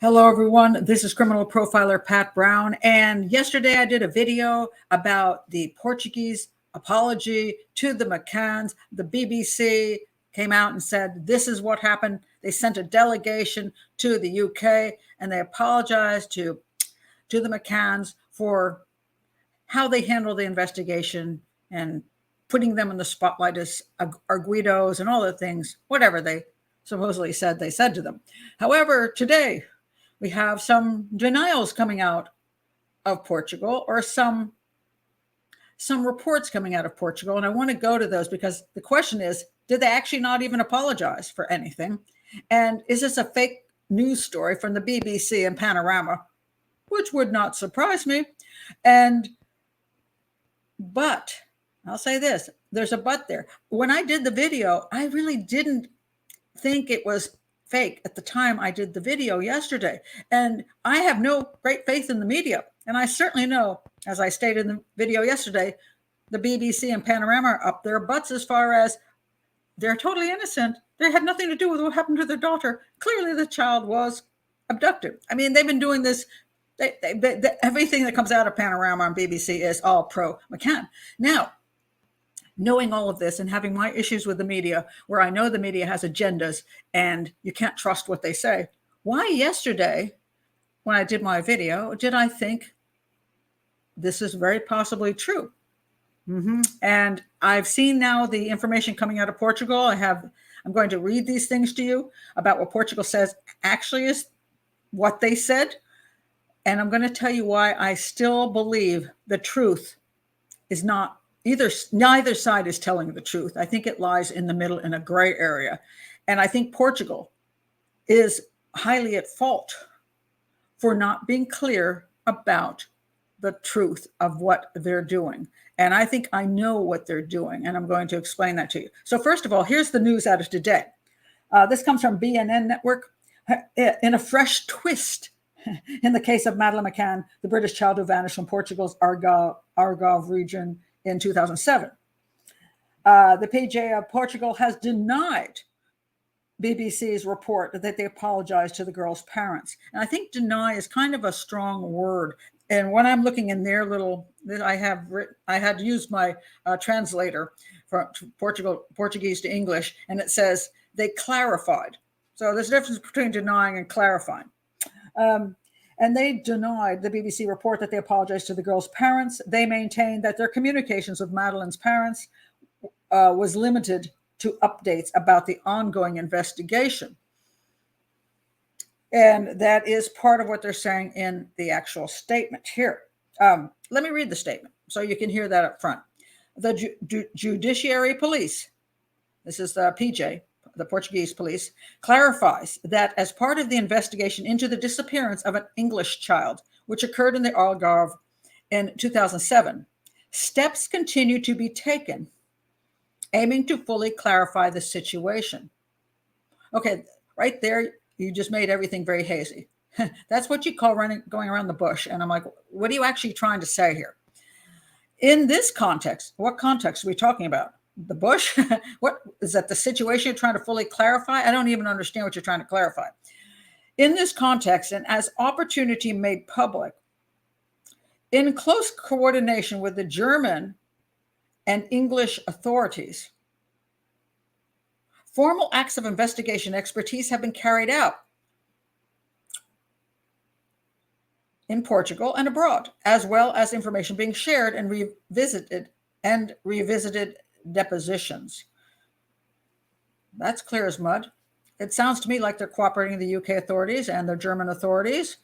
Hello, everyone. This is criminal profiler Pat Brown. And yesterday I did a video about the Portuguese apology to the McCanns. The BBC came out and said, this is what happened. They sent a delegation to the UK and they apologized to the McCanns for how they handled the investigation and putting them in the spotlight as arguidos and all the things, whatever they supposedly said they said to them. However, today, we have some denials coming out of Portugal, or some reports coming out of Portugal. And I want to go to those because the question is, did they actually not even apologize for anything? And is this a fake news story from the BBC and Panorama, which would not surprise me? But I'll say this, there's a but there. When I did the video, I really didn't think it was fake at the time I did the video yesterday. And I have no great faith in the media. And I certainly know, as I stated in the video yesterday, the BBC and Panorama are up their butts as far as they're totally innocent. They had nothing to do with what happened to their daughter. Clearly the child was abducted. I mean, they've been doing this. Everything that comes out of Panorama and BBC is all pro McCann. Now, knowing all of this and having my issues with the media, where I know the media has agendas and you can't trust what they say, why yesterday, when I did my video, did I think this is very possibly true? And I've seen now the information coming out of Portugal. I'm going to read these things to you about what Portugal says actually is what they said. And I'm going to tell you why I still believe the truth is not neither side is telling the truth. I think it lies in the middle in a gray area. And I think Portugal is highly at fault for not being clear about the truth of what they're doing. And I think I know what they're doing, and I'm going to explain that to you. So first of all, here's the news out of today. This comes from BNN Network. In a fresh twist, in the case of Madeleine McCann, the British child who vanished from Portugal's Algarve region in 2007. The PJ of Portugal has denied BBC's report that they apologized to the girl's parents. And I think deny is kind of a strong word. And when I'm looking in their I had used my translator from Portuguese to English, and it says they clarified. So there's a difference between denying and clarifying. And they denied the BBC report that they apologized to the girl's parents. They maintained that their communications with Madeleine's parents was limited to updates about the ongoing investigation. And that is part of what they're saying in the actual statement here. Let me read the statement so you can hear that up front. The Judiciary Police, this is the PJ, the Portuguese police, clarifies that as part of the investigation into the disappearance of an English child, which occurred in the Algarve in 2007, steps continue to be taken aiming to fully clarify the situation. Okay, right there, you just made everything very hazy. That's what you call going around the bush. And I'm like, what are you actually trying to say here? In this context, what context are we talking about? The bush? What is that? The situation you're trying to fully clarify? I don't even understand what you're trying to clarify. In this context, and as opportunity made public, in close coordination with the German and English authorities, formal acts of investigation expertise have been carried out in Portugal and abroad, as well as information being shared and revisited depositions. That's clear as mud. It sounds to me like they're cooperating with the UK authorities and the German authorities.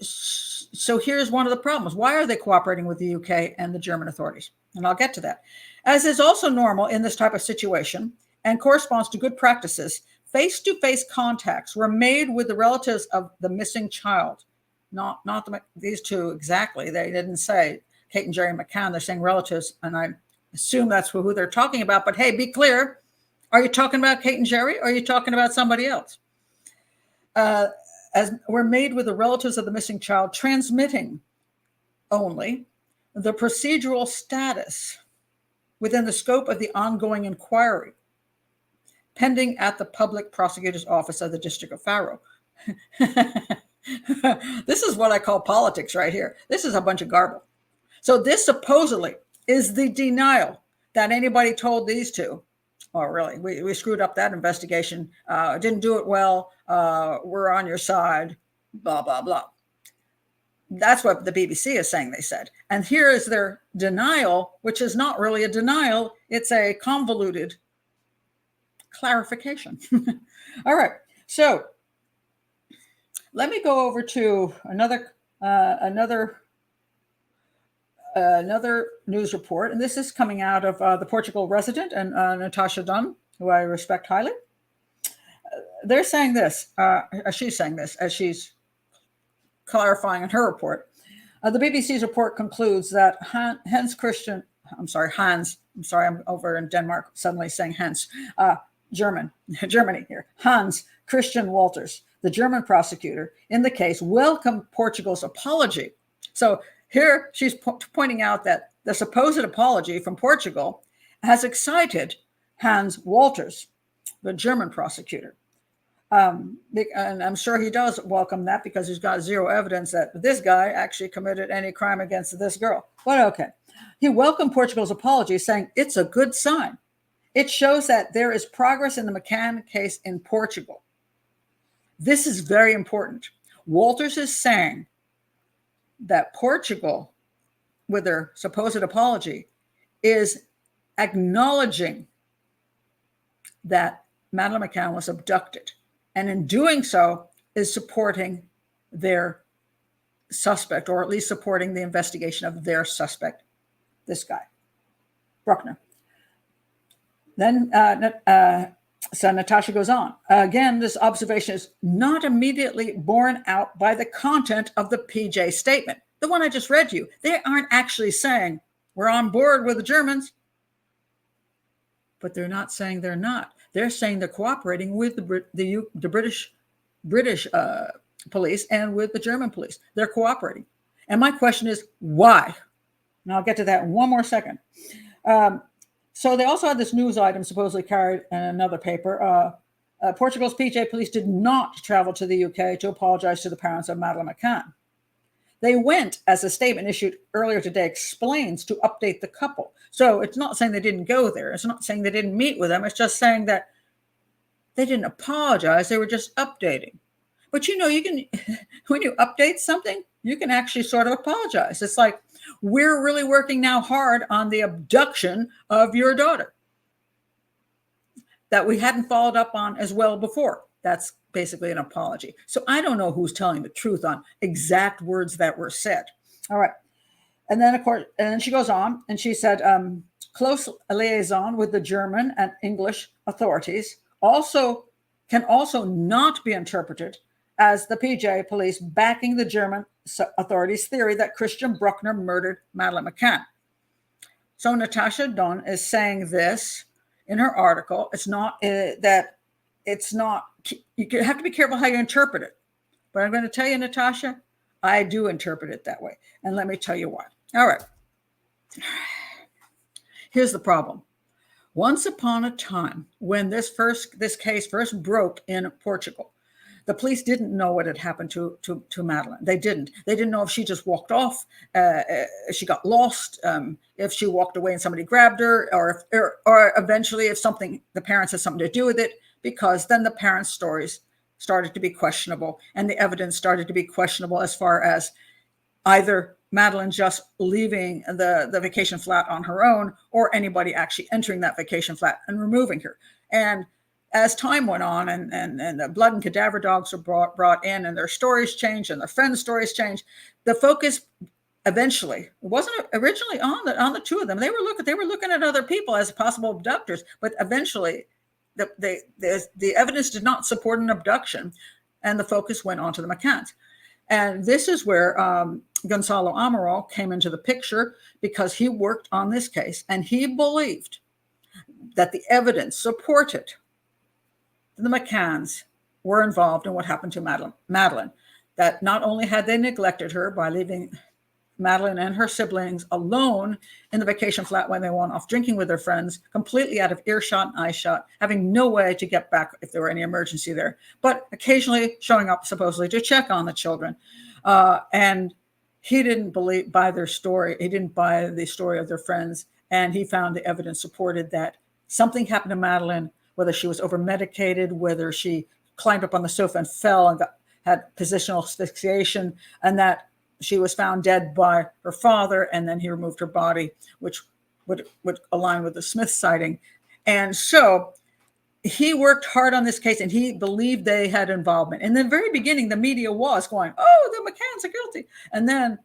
So here's one of the problems. Why are they cooperating with the UK and the German authorities? And I'll get to that. As is also normal in this type of situation and corresponds to good practices, face-to-face contacts were made with the relatives of the missing child. Not these two exactly. They didn't say Kate and Jerry McCann. They're saying relatives, and I assume that's who they're talking about. But hey, be clear. Are you talking about Kate and Jerry, or are you talking about somebody else? As were made with the relatives of the missing child, transmitting only the procedural status within the scope of the ongoing inquiry pending at the Public Prosecutor's Office of the District of Faro. This is what I call politics right here. This is a bunch of garble. So this supposedly is the denial that anybody told these two, oh, really, we screwed up that investigation, didn't do it well, we're on your side, blah, blah, blah. That's what the BBC is saying they said. And here is their denial, which is not really a denial. It's a convoluted clarification. All right. So let me go over to another news report. And this is coming out of the Portugal resident and Natasha Dunn, who I respect highly. They're saying this, she's saying this as she's clarifying in her report. The BBC's report concludes that Hans, I'm over in Denmark suddenly saying Hans, Germany here. Hans Christian Walters, the German prosecutor in the case, welcomed Portugal's apology. So here she's pointing out that the supposed apology from Portugal has excited Hans Walters, the German prosecutor. And I'm sure he does welcome that because he's got zero evidence that this guy actually committed any crime against this girl. But okay. He welcomed Portugal's apology, saying it's a good sign. It shows that there is progress in the McCann case in Portugal. This is very important. Walters is saying that Portugal, with their supposed apology, is acknowledging that Madeleine McCann was abducted. And in doing so, is supporting their suspect, or at least supporting the investigation of their suspect, this guy, Bruckner. Then, so Natasha goes on. Again, this observation is not immediately borne out by the content of the PJ statement. The one I just read to you. They aren't actually saying, we're on board with the Germans. But they're not saying they're not. They're saying they're cooperating with the British police and with the German police. They're cooperating. And my question is, why? And I'll get to that in one more second. So they also had this news item supposedly carried in another paper. Portugal's PJ police did not travel to the UK to apologize to the parents of Madeleine McCann. They went, as a statement issued earlier today explains, to update the couple. So it's not saying they didn't go there. It's not saying they didn't meet with them. It's just saying that they didn't apologize. They were just updating. But you know, you can, when you update something, you can actually sort of apologize. It's like, we're really working now hard on the abduction of your daughter that we hadn't followed up on as well before. That's basically an apology. So I don't know who's telling the truth on exact words that were said. All right. And then, of course, and then she goes on and she said, close liaison with the German and English authorities can also not be interpreted as the PJ police backing the German authorities' theory that Christian Bruckner murdered Madeleine McCann. So Natasha Dunn is saying this in her article. It's not you have to be careful how you interpret it. But I'm going to tell you, Natasha, I do interpret it that way. And let me tell you why. All right. Here's the problem. Once upon a time, when this case first broke in Portugal, the police didn't know what had happened to Madeleine. They didn't know if she just walked off, if she got lost, if she walked away and somebody grabbed her, or eventually if the parents had something to do with it, because then the parents' stories started to be questionable and the evidence started to be questionable as far as either Madeleine just leaving the vacation flat on her own or anybody actually entering that vacation flat and removing her. And as time went on and the blood and cadaver dogs were brought in and their stories changed and their friends' stories changed, the focus eventually, it wasn't originally on the two of them. They were looking at other people as possible abductors, but eventually the evidence did not support an abduction and the focus went on to the McCanns. And this is where Gonzalo Amaral came into the picture because he worked on this case and he believed that the evidence supported the McCanns were involved in what happened to Madeleine. That not only had they neglected her by leaving Madeleine and her siblings alone in the vacation flat when they went off drinking with their friends, completely out of earshot and eyeshot, having no way to get back if there were any emergency there, but occasionally showing up supposedly to check on the children. And he didn't buy their story. He didn't buy the story of their friends. And he found the evidence supported that something happened to Madeleine, whether she was over-medicated, whether she climbed up on the sofa and fell and had positional asphyxiation, and that she was found dead by her father, and then he removed her body, which would align with the Smith sighting. And so he worked hard on this case, and he believed they had involvement. In the very beginning, the media was going, oh, the McCanns are guilty. And then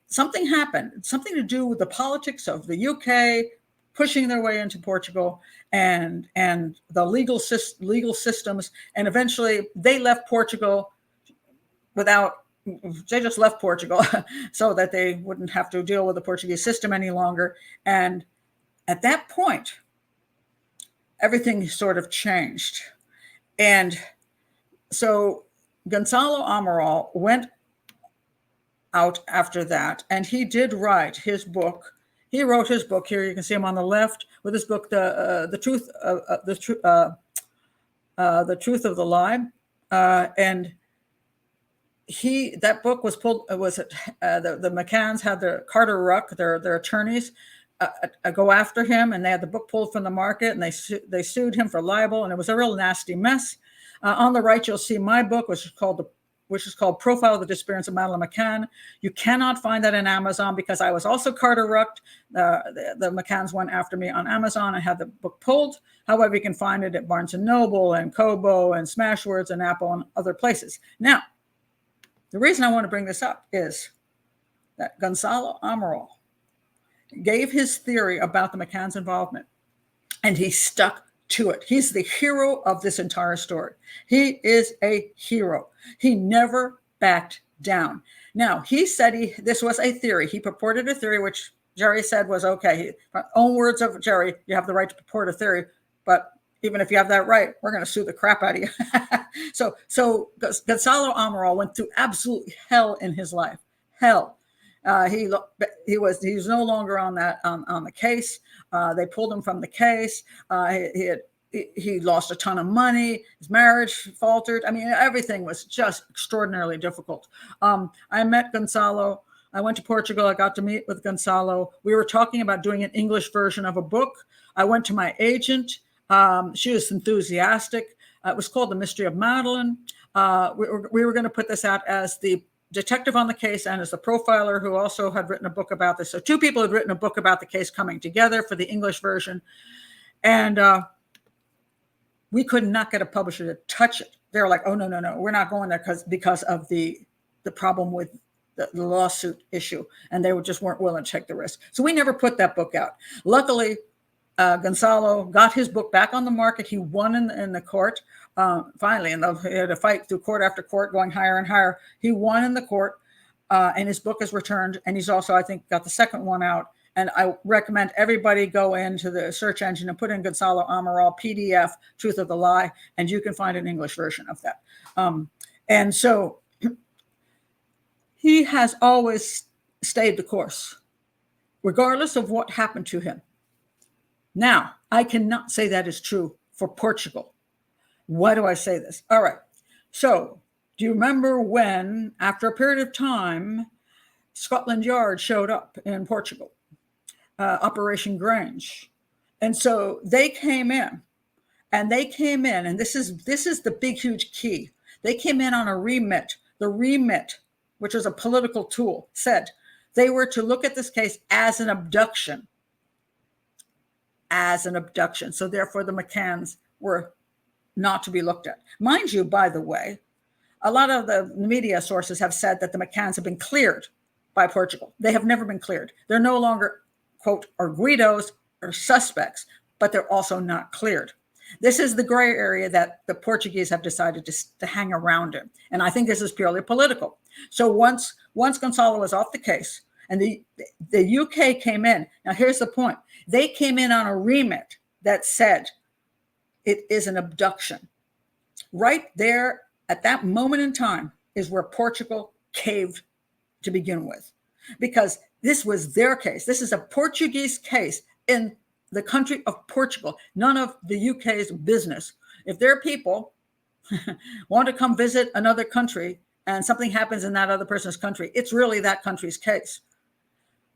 something happened, something to do with the politics of the UK pushing their way into Portugal and the legal systems. And eventually they left Portugal they just left Portugal so that they wouldn't have to deal with the Portuguese system any longer. And at that point, everything sort of changed. And so Gonzalo Amaral went out after that, and he did write his book. He wrote his book here. You can see him on the left with his book, the truth of the lie, and that book was pulled. The McCanns had the Carter Ruck, their attorneys, go after him, and they had the book pulled from the market, and they sued him for libel, and it was a real nasty mess. On the right, you'll see my book, which is called Profile of the Disappearance of Madeleine McCann. You cannot find that in Amazon because I was also Carter Rucked. The McCanns went after me on Amazon. I had the book pulled. However, you can find it at Barnes & Noble and Kobo and Smashwords and Apple and other places. Now, the reason I want to bring this up is that Gonzalo Amaral gave his theory about the McCanns' involvement, and he stuck to it. He's the hero of this entire story. He is a hero. He never backed down. Now, he said this was a theory. He purported a theory, which Jerry said was okay. Own words of Jerry, you have the right to purport a theory, but even if you have that right, we're going to sue the crap out of you. So Gonzalo Amaral went through absolute hell in his life. Hell. He was no longer on the case. They pulled him from the case. He lost a ton of money. His marriage faltered. I mean, everything was just extraordinarily difficult. I met Gonzalo. I went to Portugal. I got to meet with Gonzalo. We were talking about doing an English version of a book. I went to my agent. She was enthusiastic. It was called The Mystery of Madeleine. We were going to put this out as the detective on the case and as the profiler who also had written a book about this. So two people had written a book about the case coming together for the English version. And we could not get a publisher to touch it. They were like, oh, no, we're not going there because of the problem with the lawsuit issue. And they just weren't willing to take the risk. So we never put that book out. Luckily, Gonzalo got his book back on the market. He won in the court finally, and he had to fight through court after court, going higher and higher. He won in the court, and his book is returned. And he's also, I think, got the second one out. And I recommend everybody go into the search engine and put in Gonzalo Amaral PDF, Truth of the Lie, and you can find an English version of that. And so he has always stayed the course, regardless of what happened to him. Now, I cannot say that is true for Portugal. Why do I say this? All right. So, do you remember when, after a period of time, Scotland Yard showed up in Portugal, Operation Grange? And so they came in, and this is the big, huge key. They came in on a remit. The remit, which is a political tool, said they were to look at this case as an abduction. So therefore the McCanns were not to be looked at. Mind you, by the way, a lot of the media sources have said that the McCanns have been cleared by Portugal. They have never been cleared. They're no longer, quote, arguidos or suspects, but they're also not cleared. This is the gray area that the Portuguese have decided to hang around in. And I think this is purely political. So once Gonzalo was off the case and the UK came in, now here's the point. They came in on a remit that said it is an abduction. Right there at that moment in time is where Portugal caved to begin with. because this was their case. This is a Portuguese case in the country of Portugal, none of the UK's business. If their people want to come visit another country and something happens in that other person's country, it's really that country's case.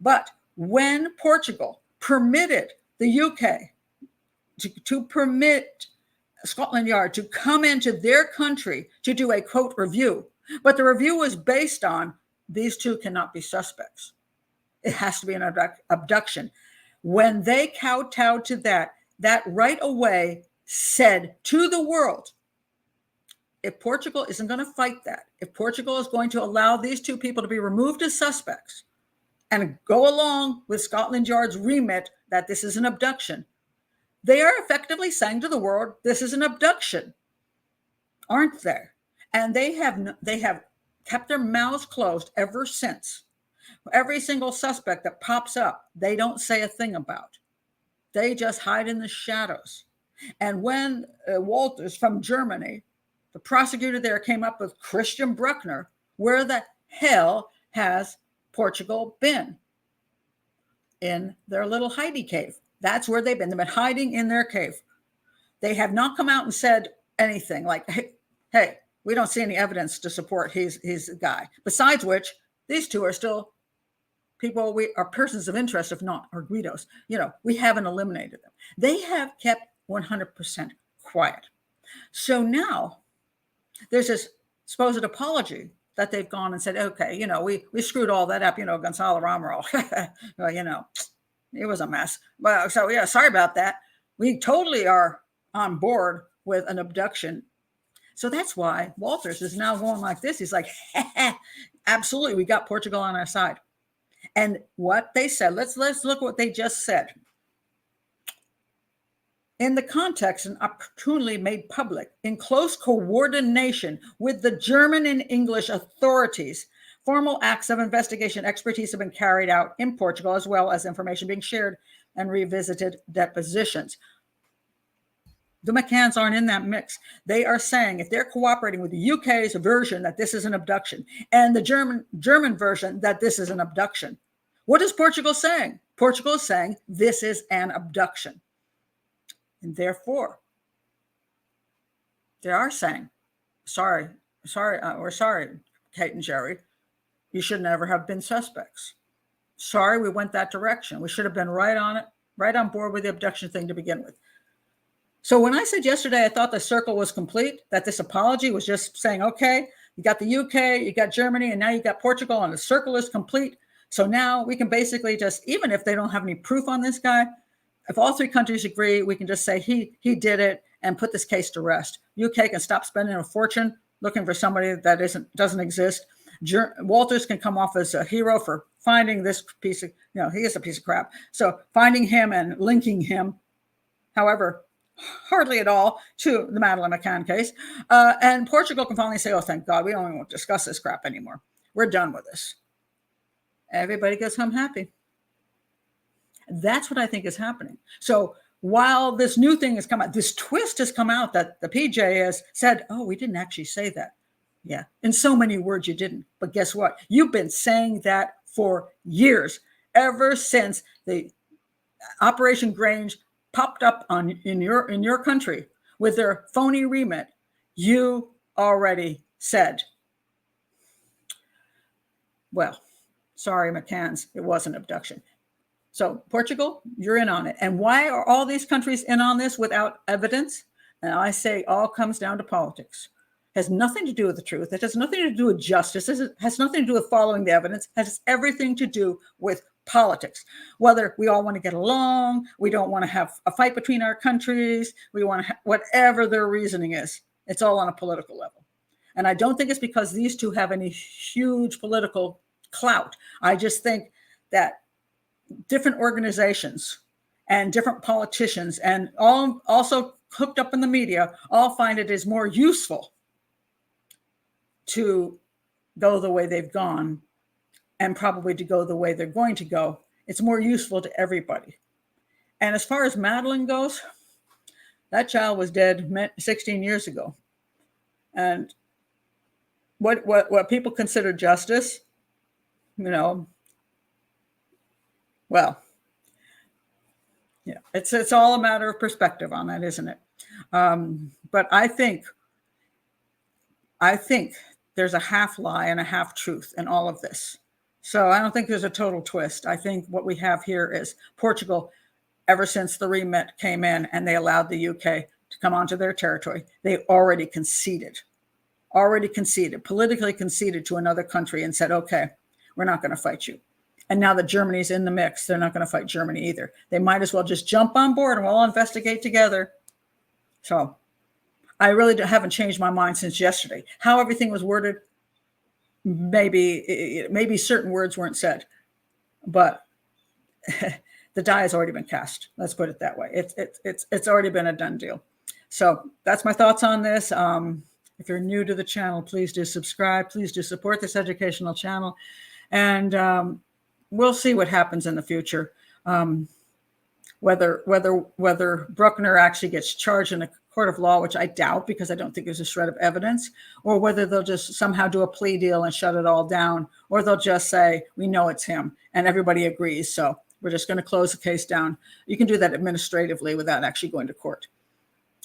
But when Portugal permitted the UK to permit Scotland Yard to come into their country to do a quote review, but the review was based on these two cannot be suspects. It has to be an abduction. When they kowtowed to that, that right away said to the world, if Portugal isn't going to fight that, if Portugal is going to allow these two people to be removed as suspects and go along with Scotland Yard's remit that this is an abduction, they are effectively saying to the world, this is an abduction, aren't they? And they have kept their mouths closed ever since. Every single suspect that pops up, they don't say a thing about. They just hide in the shadows. And when Walters from Germany, the prosecutor there, came up with Christian Bruckner, where the hell has Portugal been? In their little hidey cave. That's where they've been. They've been hiding in their cave. They have not come out and said anything like, hey, we don't see any evidence to support he's a guy. Besides which, these two are still people, we are persons of interest, if not arguidos. We haven't eliminated them. They have kept 100% quiet. So now there's this supposed apology that they've gone and said, okay, we screwed all that up, Gonzalo Amaral. Well, it was a mess. Well, so yeah, sorry about that. We totally are on board with an abduction. So that's why Walters is now going like this. He's like, absolutely, we got Portugal on our side. And what they said, let's look what they just said. In the context and opportunely made public in close coordination with the German and English authorities, formal acts of investigation expertise have been carried out in Portugal, as well as information being shared and revisited depositions. The McCanns aren't in that mix. They are saying if they're cooperating with the UK's version that this is an abduction and the German version that this is an abduction, what is Portugal saying? Portugal is saying this is an abduction. And therefore, they are saying, we're sorry, Kate and Jerry. You should never have been suspects. Sorry, we went that direction. We should have been right on it, right on board with the abduction thing to begin with. So when I said yesterday, I thought the circle was complete, that this apology was just saying, okay, you got the UK, you got Germany, and now you got Portugal, and the circle is complete. So now we can basically just, even if they don't have any proof on this guy, if all three countries agree, we can just say he did it and put this case to rest. UK can stop spending a fortune looking for somebody that doesn't exist. Walters can come off as a hero for finding this piece of, he is a piece of crap. So finding him and linking him, however, hardly at all, to the Madeleine McCann case. And Portugal can finally say, oh, thank God, we don't even want to discuss this crap anymore. We're done with this. Everybody goes home happy. That's what I think is happening. So while this new thing has come out, this twist has come out that the PJ has said, oh, we didn't actually say that. Yeah, in so many words you didn't. But guess what? You've been saying that for years, ever since the Operation Grange popped up in your country with their phony remit. You already said, well, sorry, McCanns, it was an abduction. So Portugal, you're in on it. And why are all these countries in on this without evidence? And I say all comes down to politics. It has nothing to do with the truth. It has nothing to do with justice. It has nothing to do with following the evidence. It has everything to do with politics. Whether we all want to get along, we don't want to have a fight between our countries, we want to whatever their reasoning is. It's all on a political level. And I don't think it's because these two have any huge political clout. I just think that different organizations and different politicians and all also hooked up in the media all find it is more useful to go the way they've gone and probably to go the way they're going to go. It's more useful to everybody. And as far as Madeleine goes, that child was dead 16 years ago. And what people consider justice, Well, yeah, it's all a matter of perspective on that, isn't it? But I think there's a half lie and a half truth in all of this. So I don't think there's a total twist. I think what we have here is Portugal, ever since the remit came in and they allowed the UK to come onto their territory, they already conceded, politically conceded to another country and said, okay, we're not going to fight you. And now that Germany's in the mix, they're not going to fight Germany either. They might as well just jump on board and we'll all investigate together. So I really haven't changed my mind since yesterday. How everything was worded, maybe certain words weren't said, but the die has already been cast. Let's put it that way. It's already been a done deal. So that's my thoughts on this. If you're new to the channel, please do subscribe. Please do support this educational channel, and we'll see what happens in the future. Whether Bruckner actually gets charged in a court of law, which I doubt because I don't think there's a shred of evidence, or whether they'll just somehow do a plea deal and shut it all down, or they'll just say, we know it's him, and everybody agrees, so we're just going to close the case down. You can do that administratively without actually going to court.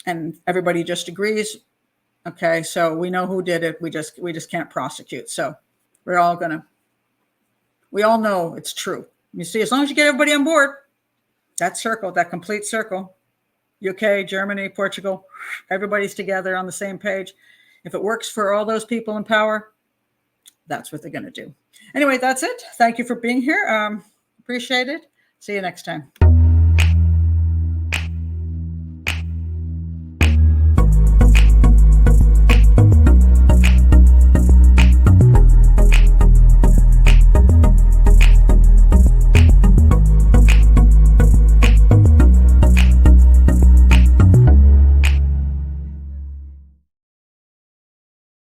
And everybody just agrees, okay, so we know who did it, we just can't prosecute. So we all know it's true. You see, as long as you get everybody on board, that circle, that complete circle, UK, Germany, Portugal, everybody's together on the same page. If it works for all those people in power, that's what they're going to do. Anyway, that's it. Thank you for being here. Appreciate it. See you next time.